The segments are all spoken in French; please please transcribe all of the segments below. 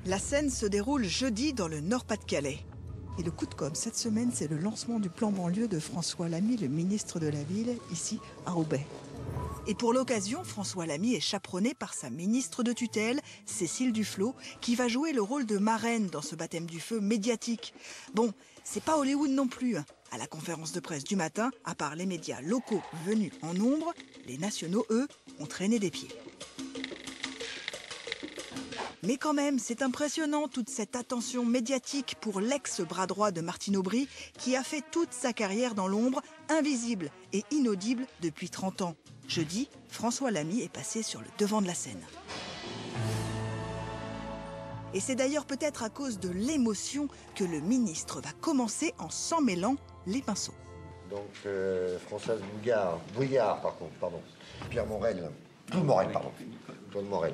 La scène se déroule jeudi dans le Nord-Pas-de-Calais. Et le coup de com' cette semaine, c'est le lancement du plan banlieue de François Lamy, le ministre de la Ville, ici à Roubaix. Et pour l'occasion, François Lamy est chaperonné par sa ministre de tutelle, Cécile Duflot, qui va jouer le rôle de marraine dans ce baptême du feu médiatique. Bon, c'est pas Hollywood non plus. À la conférence de presse du matin, à part les médias locaux venus en nombre, les nationaux, eux, ont traîné des pieds. Mais quand même, c'est impressionnant toute cette attention médiatique pour l'ex-bras droit de Martine Aubry, qui a fait toute sa carrière dans l'ombre, invisible et inaudible depuis 30 ans. Jeudi, François Lamy est passé sur le devant de la scène. Et c'est d'ailleurs peut-être à cause de l'émotion que le ministre va commencer en s'en mêlant les pinceaux. Donc Françoise Bouillard, pardon. Pierre Morel. Claude Morel, pardon. Claude Morel.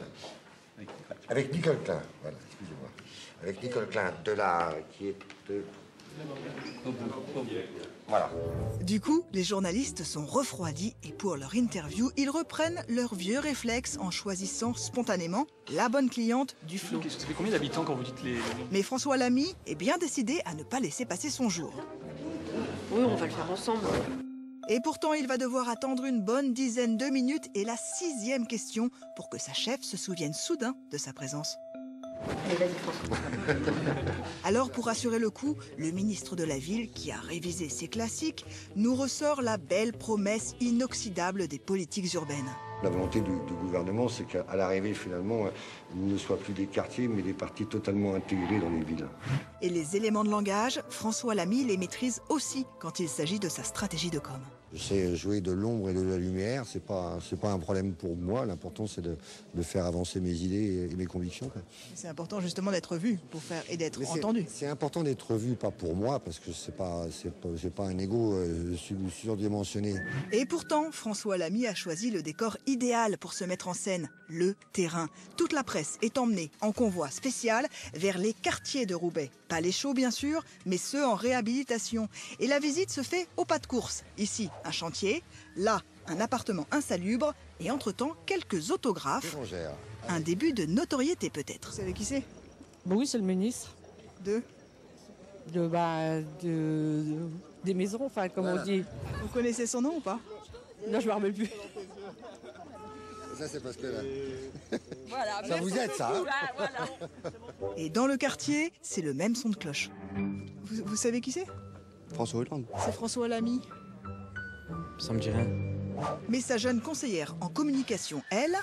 Avec Nicole Klein, voilà, excusez-moi. Avec Nicole Klein, qui est de... Voilà. Du coup, les journalistes sont refroidis et pour leur interview, ils reprennent leurs vieux réflexes en choisissant spontanément la bonne cliente du flot. Ça fait combien d'habitants quand vous dites les... Mais François Lamy est bien décidé à ne pas laisser passer son jour. Oui, on va le faire ensemble. Et pourtant, il va devoir attendre une bonne dizaine de minutes et la 6e question pour que sa chef se souvienne soudain de sa présence. Allez, vas-y, François. Alors, pour assurer le coup, le ministre de la Ville, qui a révisé ses classiques, nous ressort la belle promesse inoxydable des politiques urbaines. La volonté du gouvernement, c'est qu'à l'arrivée, finalement, il ne soit plus des quartiers, mais des parties totalement intégrées dans les villes. Et les éléments de langage, François Lamy les maîtrise aussi quand il s'agit de sa stratégie de com'. Je sais jouer de l'ombre et de la lumière, c'est pas un problème pour moi. L'important, c'est de faire avancer mes idées et mes convictions. C'est important justement d'être vu et d'être entendu. C'est important d'être vu, pas pour moi, parce que c'est pas un ego surdimensionné. Et pourtant, François Lamy a choisi le décor idéal pour se mettre en scène, le terrain. Toute la presse est emmenée en convoi spécial vers les quartiers de Roubaix. Pas les chauds bien sûr, mais ceux en réhabilitation. Et la visite se fait au pas de course. Ici, un chantier, là, un appartement insalubre, et entre-temps, quelques autographes. Un début de notoriété peut-être. Vous savez qui c'est? Oui, c'est le ministre. Des maisons, enfin, comme on dit. Vous connaissez son nom ou pas? Non, je me rappelle plus. Ça, c'est parce que là... Voilà, ça vous aide, ça, hein? Voilà. Et dans le quartier, c'est le même son de cloche. Vous savez qui c'est? François Hollande. C'est François Lamy. Ça me dit rien. Mais sa jeune conseillère en communication, elle,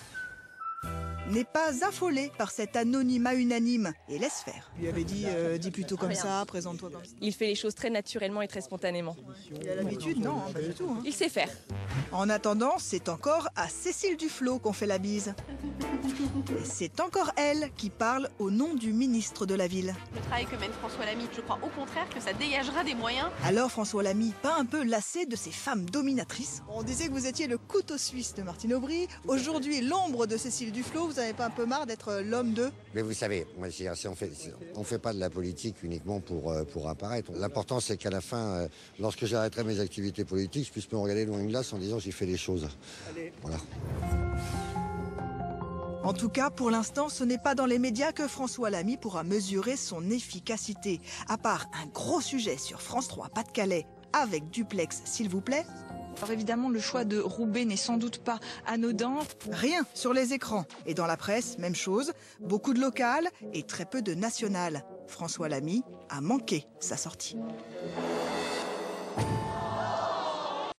n'est pas affolée par cet anonymat unanime et laisse faire. Il lui avait dit, dis plutôt comme ça, présente-toi comme ça. Il fait les choses très naturellement et très spontanément. Il a l'habitude? Non, pas du tout. Il sait faire. En attendant, c'est encore à Cécile Duflot qu'on fait la bise. Et c'est encore elle qui parle au nom du ministre de la Ville. Le travail que mène François Lamy, je crois au contraire que ça dégagera des moyens. Alors François Lamy, pas un peu lassé de ces femmes dominatrices? On disait que vous étiez le couteau suisse de Martine Aubry. Aujourd'hui, l'ombre de Cécile Duflot. Vous n'avez pas un peu marre d'être l'homme de... Mais vous savez, moi, on fait pas de la politique uniquement pour apparaître. L'important, c'est qu'à la fin, lorsque j'arrêterai mes activités politiques, je puisse me regarder loin une glace en disant j'ai fait les choses. Allez. Voilà. En tout cas, pour l'instant, ce n'est pas dans les médias que François Lamy pourra mesurer son efficacité. À part un gros sujet sur France 3 Pas-de-Calais avec duplex, s'il vous plaît. Alors évidemment, le choix de Roubaix n'est sans doute pas anodin. Rien sur les écrans. Et dans la presse, même chose. Beaucoup de local et très peu de national. François Lamy a manqué sa sortie.